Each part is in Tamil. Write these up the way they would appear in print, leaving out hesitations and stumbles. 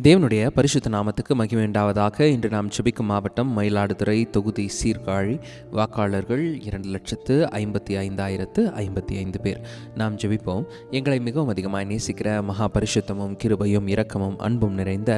தேவனுடைய பரிசுத்த நாமத்துக்கு மகிமை உண்டாவதாக. இன்று நாம் ஜெபிக்கும் மாவட்டம் மயிலாடுதுறை தொகுதி சீர்காழி. வாக்காளர்கள் 2,55,055 பேர். நாம் ஜெபிப்போம். எங்களை மிகவும் அதிகமாக நேசிக்கிற மகா பரிசுத்தமும் கிருபையும் இரக்கமும் அன்பும் நிறைந்த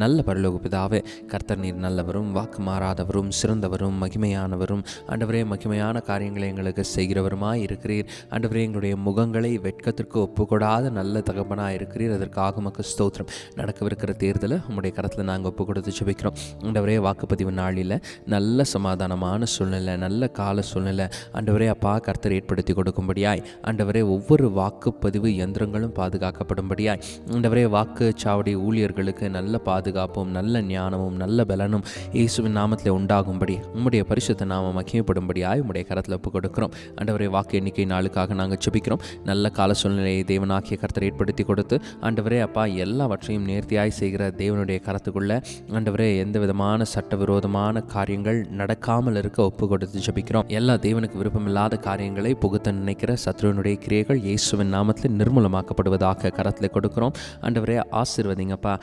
நல்ல பரலோக பிதாவே, கர்த்தர் நீர் நல்லவரும் வாக்கு மாறாதவரும் சிறந்தவரும் மகிமையானவரும் ஆண்டவரே, மகிமையான காரியங்களை எங்களுக்கு செய்கிறவருமாய் இருக்கிறீர். ஆண்டவரே, எங்களுடைய முகங்களை வெட்கத்திற்கு ஒப்புக்கொடாத நல்ல தகப்பனாக இருக்கிறீர். அதற்காக உமக்கு ஸ்தோத்திரம். நடக்கவிருக்கிற தேர்தலை உங்களுடைய கரத்தில் நாங்கள் ஒப்பு கொடுத்து ஜெபிக்கிறோம். ஆண்டவரே, வாக்குப்பதிவு நாளில் நல்ல சமாதானமான சூழ்நிலை, நல்ல கால சூழ்நிலை ஆண்டவரே அப்பா கர்த்தர் ஏற்படுத்தி கொடுக்கும்படியாய், ஆண்டவரே ஒவ்வொரு வாக்குப்பதிவு யந்திரங்களும் பாதுகாக்கப்படும்படியாய், ஆண்டவரே வாக்குச்சாவடி ஊழியர்களுக்கு நல்ல பாதுகாப்பும் நல்ல ஞானமும் நல்ல பலனும் இயேசுவின் நாமத்தில் உண்டாகும்படி உம்முடைய பரிசுத்த நாமம் மகிமைப்படும்படியாய் உம்முடைய கரத்தில் ஒப்பு கொடுக்கிறோம். ஆண்டவரே, வாக்கு எண்ணிக்கை நாளுக்காக நாங்கள் ஜெபிக்கிறோம். நல்ல கால சூழ்நிலையை தேவனாகிய கர்த்தர் ஏற்படுத்தி கொடுத்து ஆண்டவரே அப்பா எல்லாவற்றையும் நேர்த்தியாய் செய்கிற தேவனுடைய கரத்துக்குள்ள ஆண்டவரே எந்த விதமான சட்டவிரோதமான காரியங்கள் நடக்காமல் இருக்க ஒப்பு கொடுத்து ஜெபிக்கிறோம். எல்லா தேவனுக்கு விருப்பமில்லாத காரியங்களை புகுத்த நினைக்கிற சத்ருவனுடைய கிரியைகள் இயேசுவின் நாமத்தில் நிர்மூலமாக்கப்படுவதாக கரத்தில் கொடுக்கிறோம். ஆண்டவரே ஆசீர்வதிங்கப்பா.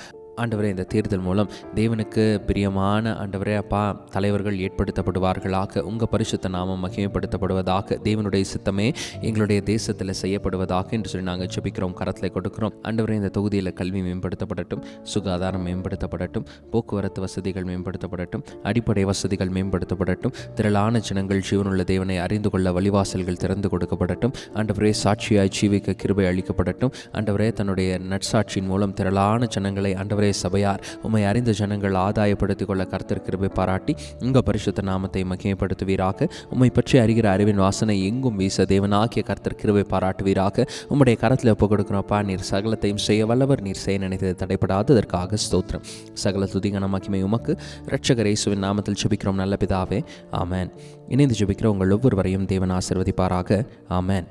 ஆண்டவரே, இந்த தேர்தல் மூலம் தேவனுக்கு பிரியமான ஆண்டவரே அப்பா தலைவர்கள் ஏற்படுத்தப்படுவார்களாக. உங்கள் பரிசுத்த நாமம் மகிமைப்படுத்தப்படுவதாக. தேவனுடைய சித்தமே எங்களுடைய தேசத்தில் செய்யப்படுவதாக என்று சொல்லி நாங்கள் ஜெபிக்கிறோம், கரத்தில் கொடுக்கிறோம். ஆண்டவரே, இந்த தொகுதியில் கல்வி மேம்படுத்தப்படட்டும், சுகாதாரம் மேம்படுத்தப்படட்டும், போக்குவரத்து வசதிகள் மேம்படுத்தப்படட்டும், அடிப்படை வசதிகள் மேம்படுத்தப்படட்டும். திரளான ஜனங்கள் ஜீவனுள்ள தேவனை அறிந்து கொள்ள வழிவாசல்கள் திறந்து கொடுக்கப்படட்டும். ஆண்டவரே, சாட்சியாய் ஜீவிக்க கிருபை அளிக்கப்படட்டும். ஆண்டவரே, தன்னுடைய நற்சாட்சியின் மூலம் திரளான ஜனங்களை ஆண்டவரே சபையார் உம்மை அறிந்த ஜனங்கள் ஆதாயப்படுத்திக் கொள்ள கர்த்தர் கிருபை பாராட்டி உங்கள் பரிசுத்த நாமத்தை மகிமைப்படுத்துவீராக. உம்மை பற்றி அறிகிற அறிவின் வாசனை எங்கும் வீச தேவனாகிய கர்த்தர் கிருபை பாராட்டுவீராக. உம்முடைய கரத்தில் ஒப்பு கொடுக்கிறோப்பா. நீர் சகலத்தையும் செய்ய வல்லவர். நீர் செய்ய நினைத்தது தடைப்படாது. அதற்காக ஸ்தோத்திரம். சகல துதிகன மகிமை உமக்கு. இரட்சகர் இயேசுவின் நாமத்தில் ஜெபிக்கிறோம் நல்ல பிதாவே, ஆமென். இணைந்து ஜெபிக்கிற உங்கள் ஒவ்வொருவரையும் தேவன் ஆசீர்வதிப்பாராக. ஆமென்.